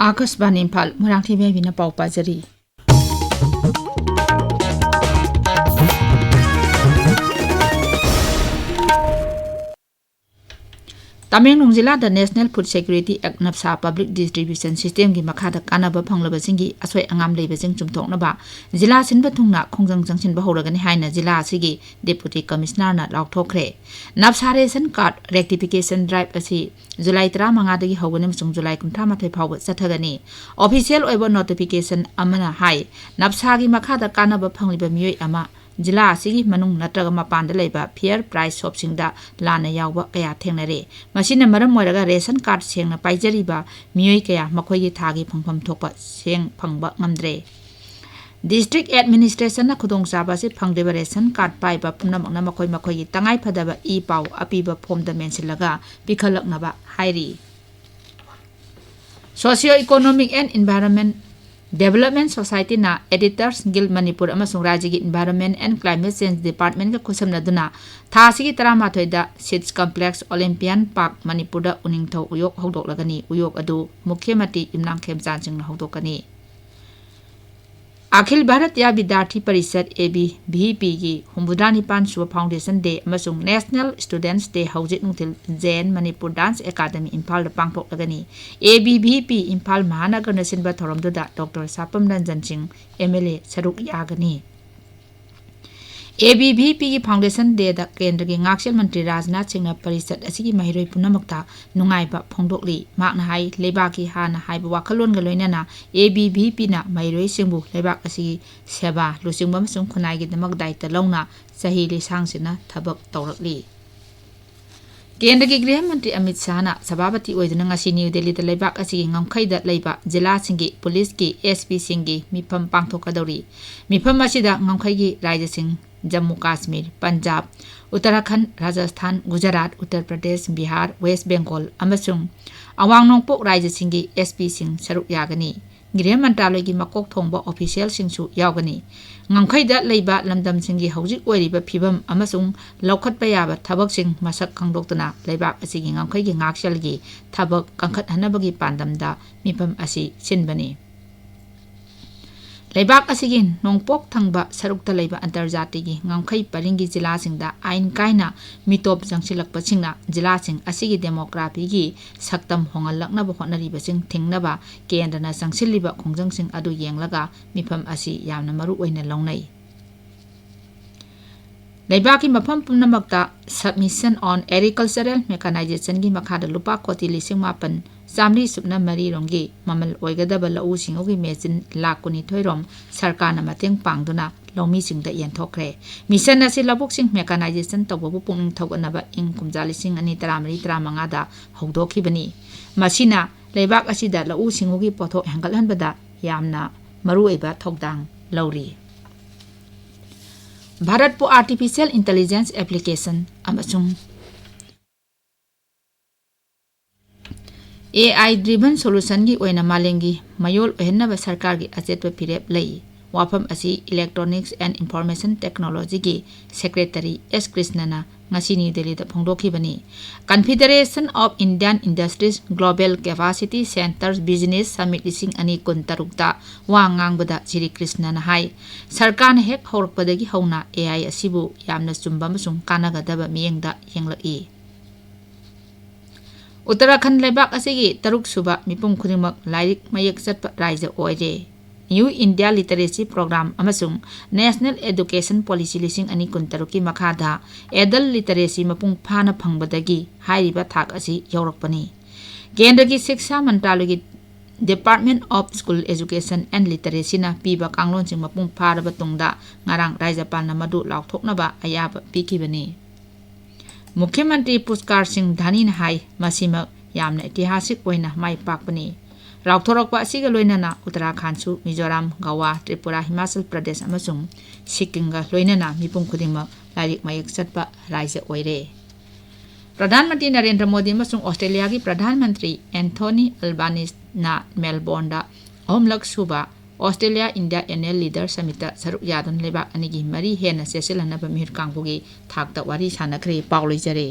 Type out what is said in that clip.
आकाशवाणी इम्फाल मोइरांगथेम इबेहाइबिना पाउ पाजरी तमेंगलों जिला the national food security act नप्सा पब्लिक डिस्ट्रीब्यूशन सिस्टम की मखादा कानाबा फंगलबसिंगी असोय अंगाम लेबसिंग चुमथोकनबा जिला सिनबा थुंगना खोंजंग जंगसिनबा होरगनि हाइना जिला असिगी डेप्यूटी कमिश्नर ना लाउथोखरे नप्सा रेशन कार्ड रेक्टिफिकेशन ड्राइव असी जुलाई 15 दगी हौगनि मसुंग जुलाई 18 फावब चथगनि ऑफिशियल ओइबो नोटिफिकेशन अमना हाई नप्सागी मखादा कानाबा फंगलिबा मियोय अमा जिला असिगी मनुंग नत्रगा मपानदा लेबा फेयर प्राइस शॉपसिंगदा लाना यावबा कया थेंगनरे मसिना मरम मोरगा रेशन कार्ड सेंगना पाइजरीबा मियोय कया मखोयगी थागी फंगफम थोपा सेंग फंगबा ngamdre डिस्ट्रिक्ट एडमिनिस्ट्रेशन ना खुदोंग चाबा से फंगदेबा रेशन कार्ड पाइबा पुनमकना मखोय मखोयगी तंगाई फदबा ई पाउ अपीबा फॉर्मदा मेंसिलगा पिखलकनबा हाइरी socio economic and environment development society ना एडिटर्स गिल्ड मणिपुर अमसुंग राज्य की environment and climate change department का खुसमनदुना थासिगी 13 सिट्स कॉम्प्लेक्स ओलंपियन पार्क मणिपुर दा उनिंगथौ उयोग हौदोकलगनी उयोग अदु मुख्यमंत्री इमनांगखेम चानसिंगना हौदोकनी अखिल भारतीय विद्यार्थी परिषद ABVP की 59 सुब फाउंडेशन डे अमसुंग नेशनल स्टूडेंट्स डे हौजिक नुथिल जैन मणिपुर डांस एकेडमी इम्फाल पांगथोकलगनी ABVP इम्फाल महानगर नसिनबा थोरमदुदा डॉक्टर सापम रंजन सिंह MLA सरुक यागनी ABVP की फाउंडेशन डे दा केंद्र के ngaksel मंत्री राजनाथ सिंह परिषद असिगी महिरोय पुनमक्ता नुंगाइबा फोंगदोकली माकना हाई लेबाकी हाना हाइबा वाखलोन गलोइनाना ABVP ना महिरोय सिंबु लेबाक असिगी सेवा लुसिंगबम सुं खुनाइगी दमक दायित्व लौना सही लिसांगसिना थबक तौरकली केंद्र के गृह मंत्री अमित शाह ना सभापति ओइदुना ngasi न्यू दिल्ली दा लेबाक असिगी ngamkhaida leiba जिला सिंगी पुलिस की SP सिंगी मिफम पांगथोकदौरी मिफम असिदा ngamkhaigi राज्य सिंह जम्मू कश्मीर पंजाब उत्तराखंड राजस्थान गुजरात उत्तर प्रदेश बिहार वेस्ट बंगाल अमसुंग अवांग नोंपोक राज्य सिंगी SP सिंह सरुक यागनी गृह मंत्रालय की मकोक थोंबा official सिंगसु यागनी ngamkhaida leiba lamdam singi hojik oiriba phibam amasung lawkhatpa yaba thabak sing masak khangdoktuna leibak asigi ngamkhaigi ngakselgi thabak kangkhat hanabagi pandamda mipam asi sinbani लेबाक असिगी नोंपोक थंगबा सरुकता लेबा अंतर्जातीय ngamkhai paringi जिला सिंगदा आइन कायना मिटोप जंगसिलकपा सिंगना जिला सिंग असिगी डेमोग्राफी की सक्तम होंगलकनबा होनरिबा सिंग थिंगनबा केंद्रना जंगसिलिबा खोंजंग सिंग अदु येंगलगा मिफम असि यामना मरु ओइना लौनै लेबाकी मफम पुनमक्ता सबमिशन ऑन एग्रीकल्चरल मेकानाइजेशन की मखादा लुपा कोटी लिसिंग मापन चामरी सुपना मरी रोंगी ममल ओइगदबा लऊ सिंगोगी मेचिन लाख 12 रोम सरकारना मतेंग पांगदुना लौमी सिंगदा येंथोखरे मिशन असी लबुक सिंग मेकानाइजेशन तौबबु पुंग थौगनबा इंग कुमजा लिसिंग अनि 13 दा हौदोखिबनी मसिना लेबाक असिदा लऊ सिंगोगी पोथो हेंगलहनबदा यामना मरु ओइबा थौदांग लौरी भारत पो आर्टिफिशियल इंटेलिजेंस एप्लीकेशन अमसुंग AI driven solution की ओइना मालेंगी मयोल ओहनबा सरकार की अचेतप फिरेप लई वाफम असी इलेक्ट्रॉनिक्स एंड इंफॉर्मेशन टेक्नोलॉजी की secretary S Krishnan ngasi new Delhi दा फोंगदोखिबनी confederation of Indian industries global capacity centres business summit लिसिंग अनि कुंतरुक्ता वा ngangbada श्री कृष्णना हाई सरकार ने हेक हौरकपदगी हौना AI असिबु यामना चुम्बा मसुं कानागदबा मियंगदा येंगलई उत्तराखंड लेबाक असिगी 3 सुबा मिपुम खुदिमक लाइरिक मयक चटप राज्य ओइरे न्यू इंडिया लिटरेसी प्रोग्राम अमसुंग नेशनल एजुकेशन पॉलिसी लिसिंग अनि कुंतरुकी मखादा एडल लिटरेसी मपुंग फाना फंगबदगी हाइरिबा थाक असि यौरकपनी केंद्र की शिक्षा मंत्रालय की department of school education and literacy ना पीबा कांगलोन सिंग मपुंग फारबा तुंगदा ngarang राज्यपाल ना मदु लाउथोकनबा अयाब पीकिबनी मुख्यमंत्री पुष्कर सिंह धानी हाई मसिमक यामना ऐतिहासिक ओइना माई पाकपनी राउथोरकपा असिगा लोइनाना उत्तराखंड मिजोराम गोवा त्रिपुरा हिमाचल प्रदेश अमसुंग सिक्किमगा लोइनाना मिपुम खुदिमक लाइरिक मयक चटपा राज्य ओइरे प्रधानमंत्री नरेंद्र मोदी अमसुंग ऑस्ट्रेलिया की प्रधानमंत्री एंथोनी अल्बानीजना मेलबोर्नदा अहमलक सुबा Australia India annual leader summit सरुक यादन लेबाक अनिगी मरी हेना सेसेलनबा मिहिर कांगबुगी थाकता वारी सानखरे पावलैजरे।